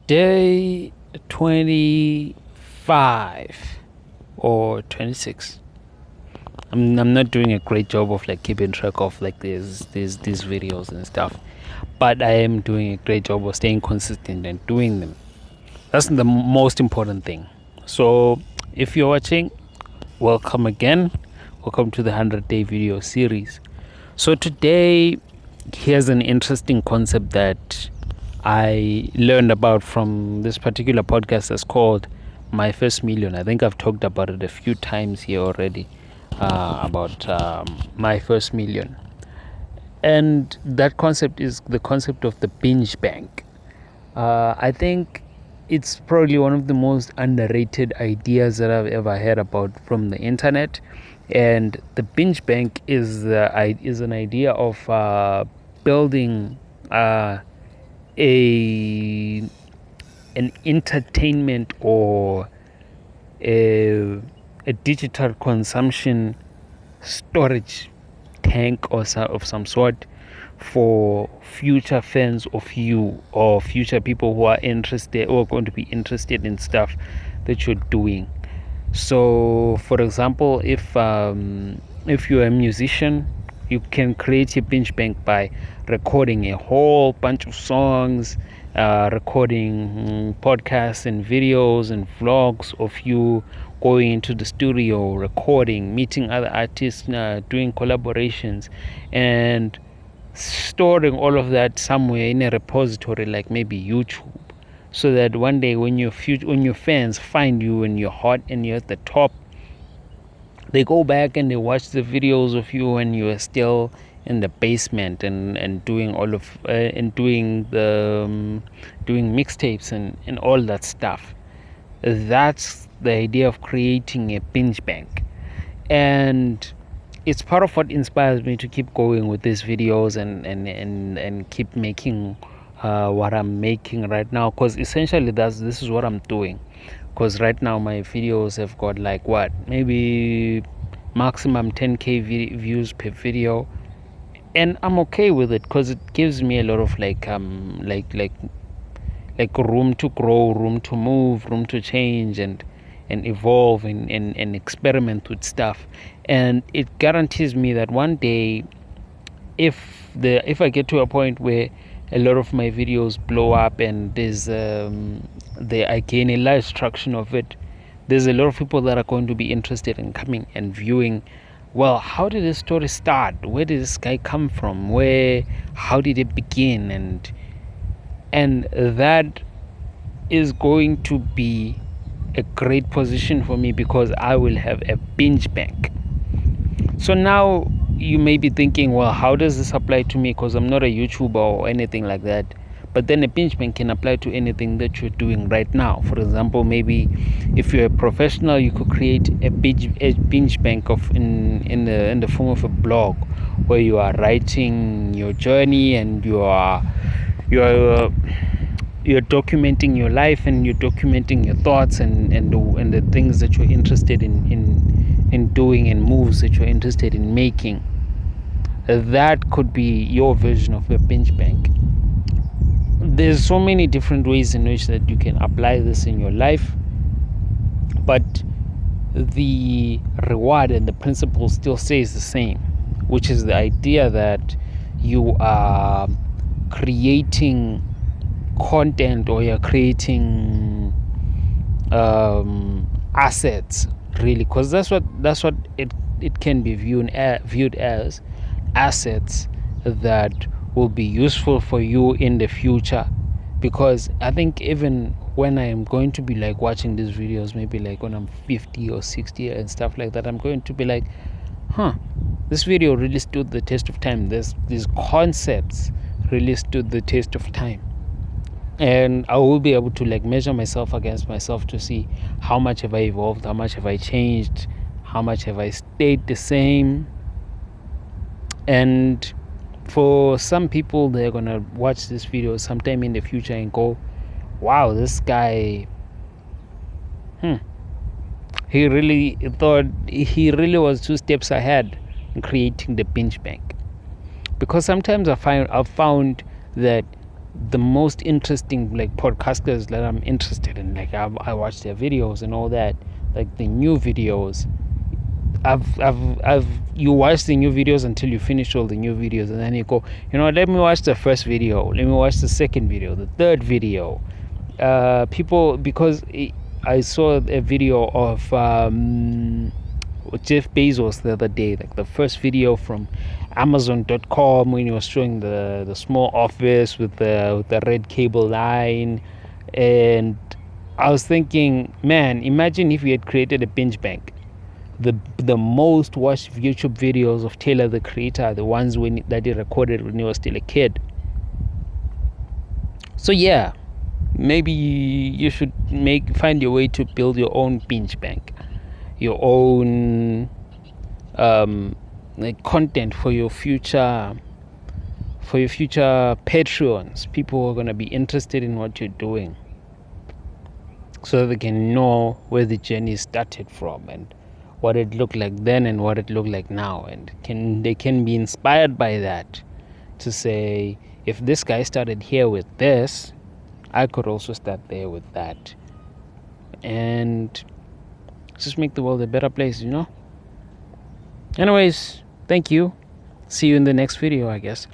Day 25 or 26. I'm not doing a great job of like keeping track of like these videos and stuff, but I am doing a great job of staying consistent and doing them. That's the most important thing. So if you're watching, welcome again. Welcome to the 100-day video series. So today, here's an interesting concept that I learned about from this particular podcast that's called My First Million. I think I've talked about it a few times here already, about My First Million. And that concept is the concept of the binge bank. I think it's probably one of the most underrated ideas that I've ever heard about from the internet. And the binge bank is an idea of building an entertainment or a digital consumption storage tank of some sort for future fans of you or future people who are interested or going to be interested in stuff that you're doing. So for example, if you're a musician, you can create a binge bank by recording a whole bunch of songs, recording podcasts and videos and vlogs of you going into the studio, recording, meeting other artists, doing collaborations, and storing all of that somewhere in a repository like maybe YouTube, so that one day when your fans find you and you're hot and you're at the top, they go back and they watch the videos of you when you are still in the basement and doing all of and doing mixtapes and all that stuff. That's the idea of creating a binge bank, and it's part of what inspires me to keep going with these videos and keep making what I'm making right now, because essentially this is what I'm doing. Because right now my videos have got like what, maybe maximum 10k views per video, and I'm okay with it because it gives me a lot of like room to grow, room to move, room to change and evolve and experiment with stuff. And it guarantees me that one day, if I get to a point where a lot of my videos blow up and I gain a large traction of it, there's a lot of people that are going to be interested in coming and viewing, well, how did this story start, where did this guy come from, how did it begin, and that is going to be a great position for me because I will have a binge bank. So now you may be thinking, well, how does this apply to me, because I'm not a YouTuber or anything like that. But then a binge bank can apply to anything that you're doing right now. For example, maybe if you're a professional, you could create a binge bank of in the form of a blog where you are writing your journey and you're documenting your life and you're documenting your thoughts and the things that you're interested in doing and moves that you're interested in making. That could be your version of a binge bank. There's so many different ways in which that you can apply this in your life, but the reward and the principle still stays the same, which is the idea that you are creating content or you're creating assets, really, because that's what it can be viewed as assets that will be useful for you in the future. Because I think even when I am going to be like watching these videos, maybe like when I'm 50 or 60 and stuff like that, I'm going to be like, this video really stood the test of time. These concepts really stood the test of time, and I will be able to like measure myself against myself to see how much have I evolved, how much have I changed, how much have I stayed the same. And for some people, they're gonna watch this video sometime in the future and go, wow, this guy, he really was 2 steps ahead in creating the binge bank. Because sometimes I've found that the most interesting like podcasters that I'm interested in. Like I watch their videos and all that, like the new videos. I've you watch the new videos until you finish all the new videos, and then you go, let me watch the first video, let me watch the second video, the third video. People, because I saw a video of Jeff Bezos the other day, like the first video from Amazon.com, when he was showing the small office with the red cable line. And I was thinking, man, imagine if we had created a binge bank. The most watched YouTube videos of Taylor the Creator are the ones that he recorded when he was still a kid. So yeah, maybe you should find your way to build your own binge bank, your own like content for your future Patreons, people who are going to be interested in what you're doing, so that they can know where the journey started from and what it looked like then and what it looked like now, and they can be inspired by that to say, if this guy started here with this, I could also start there with that, and just make the world a better place. Anyways, thank you. See you in the next video, I guess.